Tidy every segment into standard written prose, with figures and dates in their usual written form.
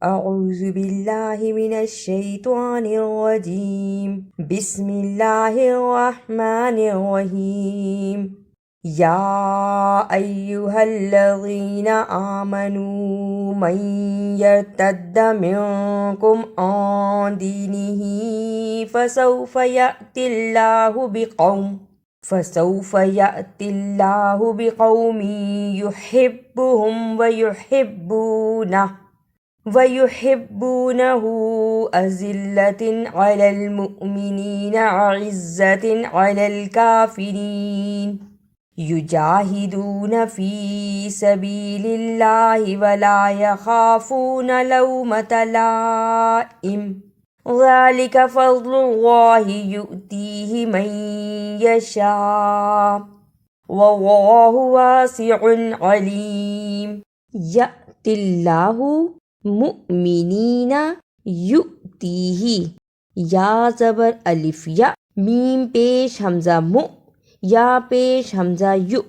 اعوذ باللہ من الشیطان الرجیم بسم اللہ الرحمن الرحیم یا ایہا الذین آمنوا من یرتد منکم عن دینہ فسوف یأتی اللہ بقوم یحبهم وَيُحِبُّونَهُ أَذِلَّةٍ عَلَى الْمُؤْمِنِينَ أَعِزَّةٍ عَلَى الْكَافِرِينَ يُجَاهِدُونَ فِي سَبِيلِ اللَّهِ وَلَا يَخَافُونَ لَوْمَةَ لَائِمٍ ذَلِكَ فَضْلُ اللَّهِ يُؤْتِيهِ مَن يَشَاءُ وَاللَّهُ وَاسِعٌ عَلِيمٌ يَأْتِ اللَّهُ مؤمنین یؤتیہ، یا زبر الف یا، میم پیش حمزہ مؤ، یا پیش حمزہ یو۔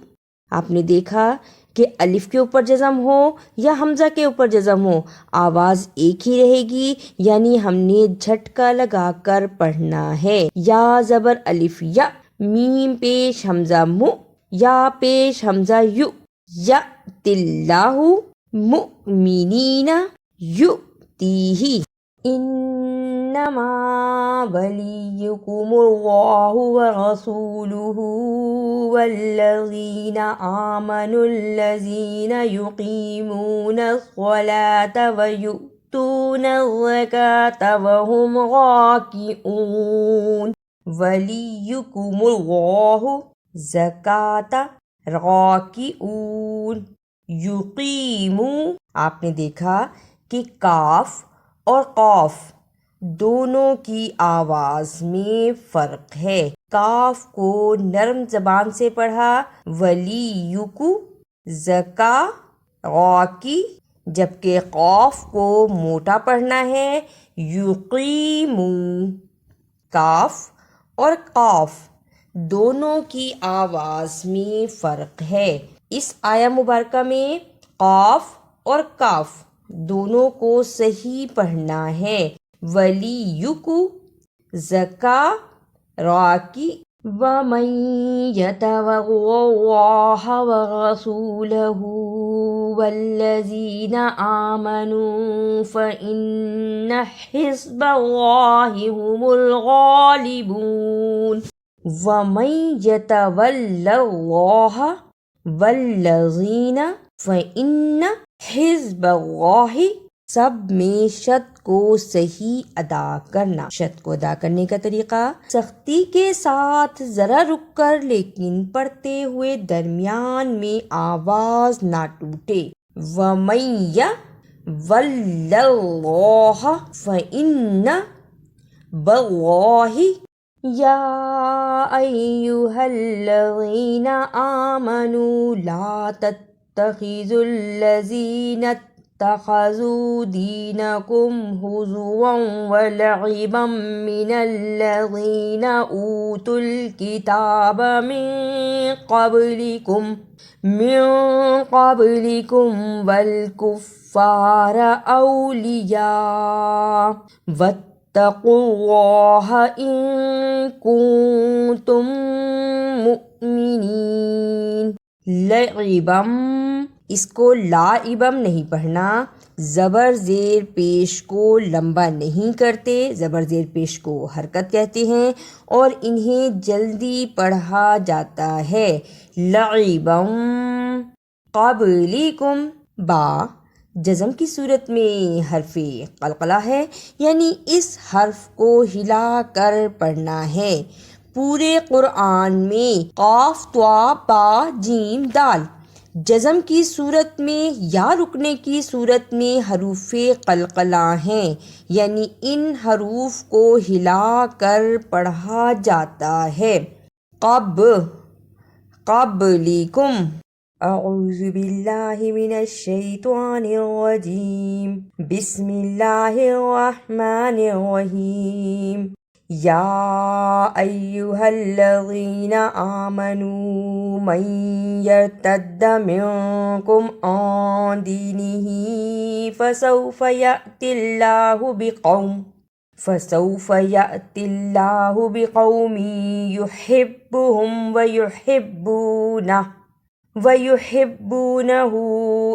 آپ نے دیکھا کہ الف کے اوپر جزم ہو یا حمزہ کے اوپر جزم ہو، آواز ایک ہی رہے گی، یعنی ہم نے جھٹکا لگا کر پڑھنا ہے۔ یا زبر الف یا، میم پیش حمزہ مؤ، یا پیش حمزہ یو، یأتی اللہ مؤمنین یؤتیہ۔ انما ولیکم اللہ ورسولہ والذین آمنوا الذین یقیمون الصلاة ویؤتون الزکاة وهم راکعون۔ ولیکم اللہ زکاة راکعون۔ یقیمو، آپ نے دیکھا کہ کاف اور قاف دونوں کی آواز میں فرق ہے۔ کاف کو نرم زبان سے پڑھا ولیکو زکا راکی، جبکہ قاف کو موٹا پڑھنا ہے یقیمو۔ کاف اور قاف دونوں کی آواز میں فرق ہے۔ اس آیہ مبارکہ میں قاف اور کاف دونوں کو صحیح پڑھنا ہے۔ ولیکو زکا راکی۔ وَمَن يَتَوَلَّ اللَّهَ وَرَسُولَهُ وَالَّذِينَ آمَنُوا فَإِنَّ حِزْبَ اللَّهِ هُمُ الْغَالِبُونَ۔ وَمَن يَتَوَلَّ اللَّهَ وَالَّذِينَ فَإِنَّ حِزْبَ اللَّهِ، سب میں شد کو صحیح ادا کرنا۔ شد کو ادا کرنے کا طریقہ سختی کے ساتھ ذرا رک کر لیکن پڑھتے ہوئے درمیان میں آواز نہ ٹوٹے۔ وَمَن يَتَوَلَّ اللَّهَ فَإِنَّ بِاللَّهِ یا ایہا الذین آمنوا لا تتخذوا الذین اتخذوا دینکم ہزوا ولعبا من الذین اوتوا الکتاب من قبلکم والکفار اولیاء واتقوا اللہ ان کنتم مؤمنین۔ لعبم، اس کو لائبم نہیں پڑھنا، زبر زیر پیش کو لمبا نہیں کرتے، زبر زیر پیش کو حرکت کہتے ہیں اور انہیں جلدی پڑھا جاتا ہے۔ لعبم قبلکم، با جزم کی صورت میں حرف قلقلہ ہے، یعنی اس حرف کو ہلا کر پڑھنا ہے۔ پورے قرآن میں قاف طا با جیم دال جزم کی صورت میں یا رکنے کی صورت میں حروف قلقلہ ہیں، یعنی ان حروف کو ہلا کر پڑھا جاتا ہے۔ قبلکم۔ اعوذ باللہ من الشیطان الرجیم بسم اللہ الرحمن الرحیم یا ایہا الذین آمنوا من یرتد منکم عن دینہ فسوف یأتی اللہ بقوم یحبهم ويحبونه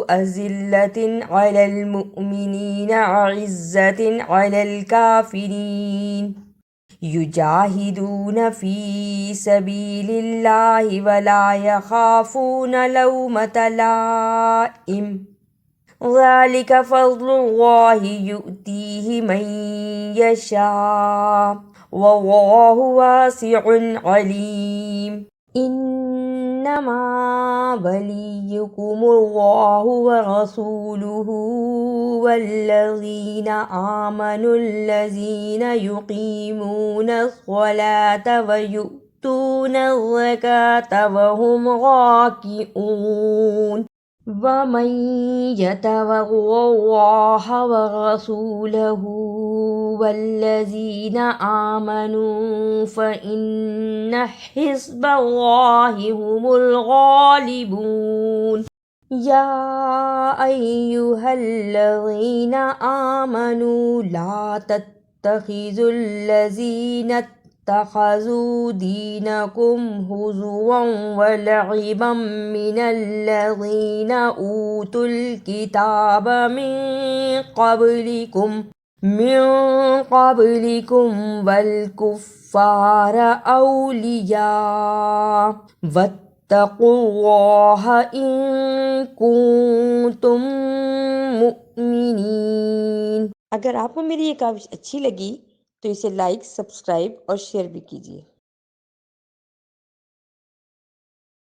أذلة على المؤمنين أعزة على الكافرين يجاهدون في سبيل الله ولا يخافون لومة لائم ذلك فضل الله يؤتيه من يشاء والله واسع عليم انما وليكم الله ورسوله والذين آمنوا الذين يقيمون الصلاة ويؤتون الزكاة وهم راكعون ومن يتول الله ورسوله والذين آمنوا فإن حزب الله هم الغالبون يا أيها الذين آمنوا لا تتخذوا الذين اتخذوا دينكم هزوا ولعبا من الذين أوتوا الكتاب من قبلكم والكفار أولياء واتقوا الله إن كنتم مؤمنين۔ اگر آپ کو میری یہ کاوش اچھی لگی تو اسے لائک، سبسکرائب اور شیئر بھی کیجیے۔